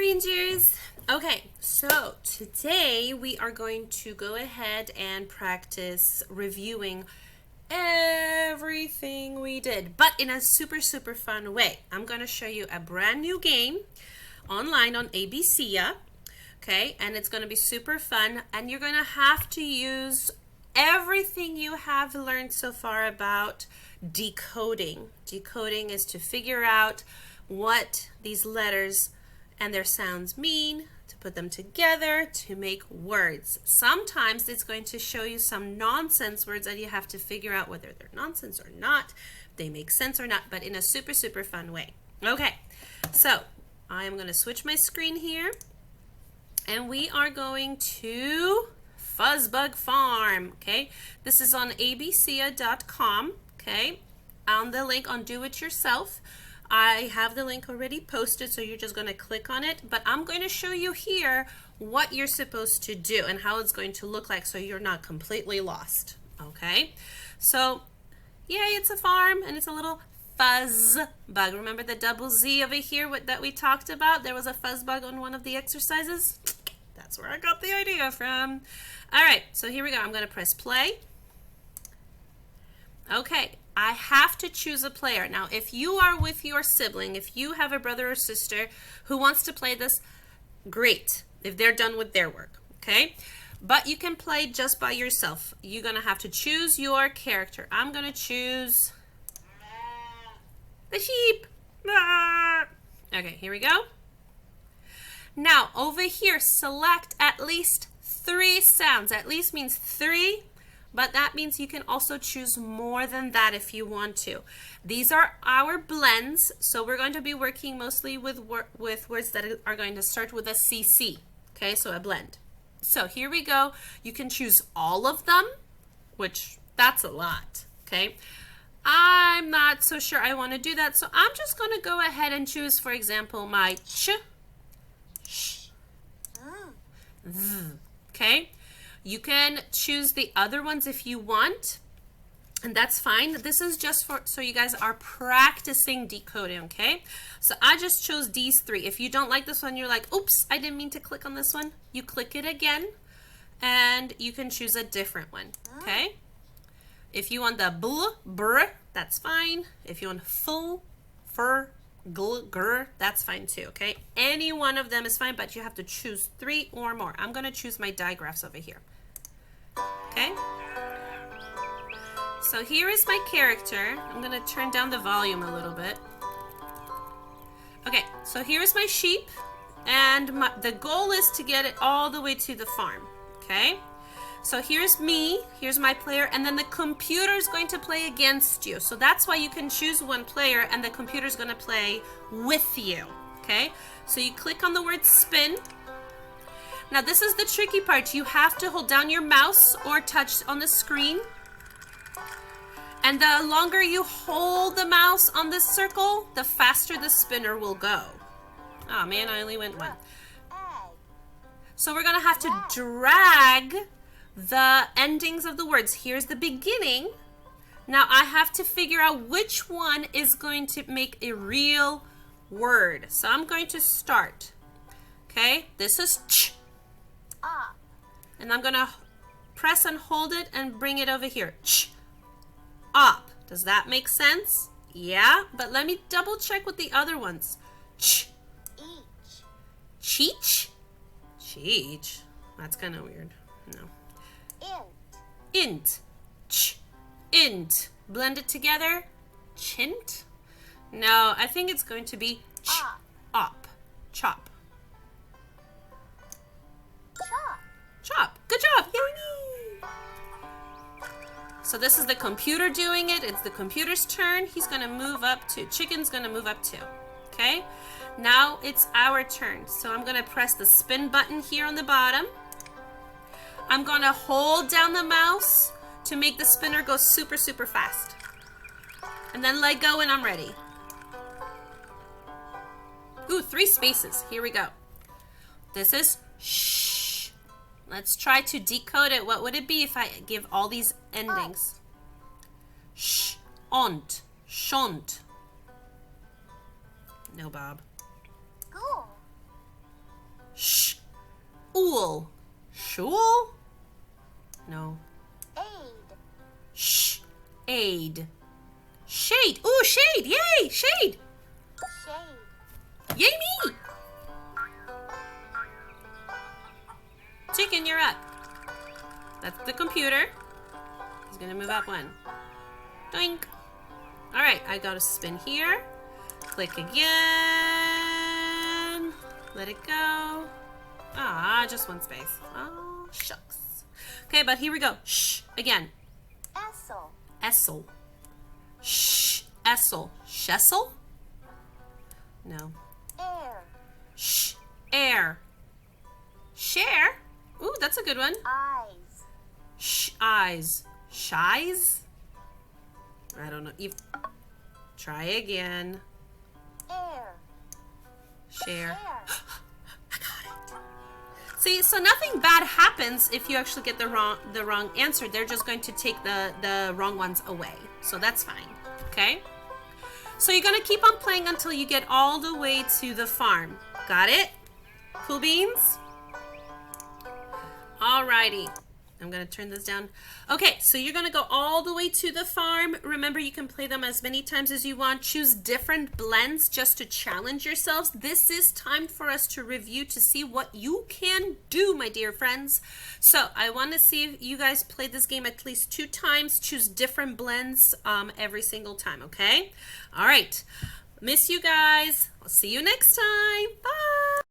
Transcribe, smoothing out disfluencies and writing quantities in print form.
Rangers. Okay, so today we are going to go ahead and practice reviewing everything we did, but in a super fun way. I'm going to show you a brand new game online on ABCia, okay, and it's going to be super fun, and you're going to have to use everything you have learned so far about decoding. Decoding is to figure out what these letters and their sounds mean, to put them together to make words. Sometimes it's going to show you some nonsense words and you have to figure out whether they're nonsense or not, if they make sense or not, but in a super fun way. Okay, so I am going to switch my screen here and we are going to Fuzzbug Farm. Okay, this is on abcia.com. Okay, on the link on Do It Yourself. I have the link already posted, so you're just going to click on it, but I'm going to show you here what you're supposed to do and how it's going to look like so you're not completely lost. Okay, so yay, it's a farm and it's a little fuzz bug. Remember the double Z over here that we talked about? There was a fuzz bug on one of the exercises. That's where I got the idea from. All right, so here we go. I'm going to press play. Okay, I have to choose a player. Now, if you are with your sibling, if you have a brother or sister who wants to play this, great, if they're done with their work, okay? But you can play just by yourself. You're going to have to choose your character. I'm going to choose the sheep. Okay, here we go. Now, over here, select at least 3 sounds. At least means 3. But that means you can also choose more than that if you want to. These are our blends, so we're going to be working mostly with words that are going to start with a CC, okay, so a blend. So here we go. You can choose all of them, which that's a lot, okay? I'm not so sure I want to do that, so I'm just going to go ahead and choose, for example, my ch, sh, z, okay? You can choose the other ones if you want, and that's fine. This is just for so you guys are practicing decoding, okay? So I just chose these 3. If you don't like this one, you're like, oops, I didn't mean to click on this one. You click it again, and you can choose a different one, okay? If you want the bl, br, that's fine. If you want full, fur, gl, gr, that's fine too, okay? Any one of them is fine, but you have to choose 3 or more. I'm going to choose my digraphs over here. Okay, so here is my character. I'm going to turn down the volume a little bit. Okay, so here is my sheep, and the goal is to get it all the way to the farm. Okay, so here's me, here's my player, and then the computer is going to play against you. So that's why you can choose one player, and the computer is going to play with you. Okay, so you click on the word spin. Now this is the tricky part. You have to hold down your mouse or touch on the screen. And the longer you hold the mouse on this circle, the faster the spinner will go. Oh man, I only went 1. So we're going to have to drag the endings of the words. Here's the beginning. Now I have to figure out which one is going to make a real word. So I'm going to start. Okay, this is ch. And I'm going to press and hold it and bring it over here. Ch, up. Does that make sense? Yeah, but let me double check with the other ones. Ch, each, cheech, cheech. That's kind of weird. No. Int, ch, int. Blend it together. Chint. No, I think it's going to be ch, up, chop. Chop. Good job. Yay. So this is the computer doing it. It's the computer's turn. He's going to move up to, chicken's going to move up too. Okay. Now it's our turn. So I'm going to press the spin button here on the bottom. I'm going to hold down the mouse to make the spinner go super fast. And then let go and I'm ready. Ooh, 3 spaces. Here we go. This is shh. Let's try to decode it. What would it be if I give all these endings? Sh, ont, shont. No, Bob. Sh. Ool. Shul? No. Aid. Sh. Aid. Shade. Ooh, shade. Yay, shade. Shade. Yay me. Chicken, you're up. That's the computer. He's gonna move up one. Doink. All right, I gotta spin here. Click again. Let it go. Ah, just one space. Oh, shucks. Okay, but here we go. Shh, again. Essel. Essel. Shh, Essel. Shessel? No. Air. Shh, air. Share? Ooh, that's a good one. Eyes. Shh, eyes. Shies? I don't know. Try again. Air. Share. Share. I got it. See, so nothing bad happens if you actually get the wrong answer. They're just going to take the wrong ones away. So that's fine. Okay? So you're going to keep on playing until you get all the way to the farm. Got it? Cool beans? Alrighty. I'm going to turn this down. Okay, so you're going to go all the way to the farm. Remember, you can play them as many times as you want. Choose different blends just to challenge yourselves. This is time for us to review to see what you can do, my dear friends. So I want to see if you guys played this game at least 2 times. Choose different blends every single time, okay? All right. Miss you guys. I'll see you next time. Bye.